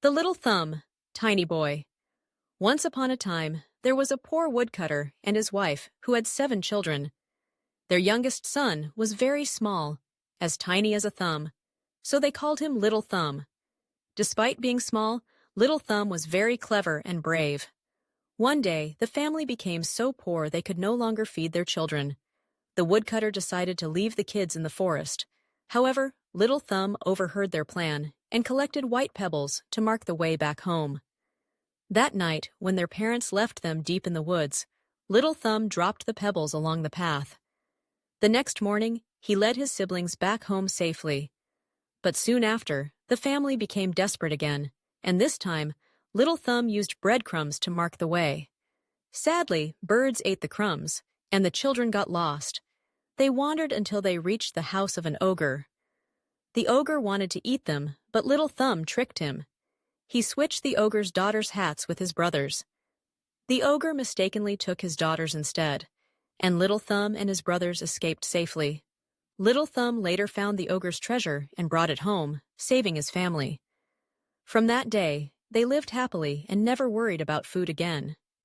The Little Thumb, Tiny Boy. Once upon a time, there was a poor woodcutter and his wife who had 7 children. Their youngest son was very small, as tiny as a thumb, so they called him Little Thumb. Despite being small, Little Thumb was very clever and brave. One day, the family became so poor they could no longer feed their children. The woodcutter decided to leave the kids in the forest. However, Little Thumb overheard their plan and collected white pebbles to mark the way back home. That night, when their parents left them deep in the woods, Little Thumb dropped the pebbles along the path. The next morning, he led his siblings back home safely. But soon after, the family became desperate again, and this time, Little Thumb used breadcrumbs to mark the way. Sadly, birds ate the crumbs, and the children got lost. They wandered until they reached the house of an ogre. The ogre wanted to eat them, but Little Thumb tricked him. He switched the ogre's daughters' hats with his brothers. The ogre mistakenly took his daughters instead, and Little Thumb and his brothers escaped safely. Little Thumb later found the ogre's treasure and brought it home, saving his family. From that day, they lived happily and never worried about food again.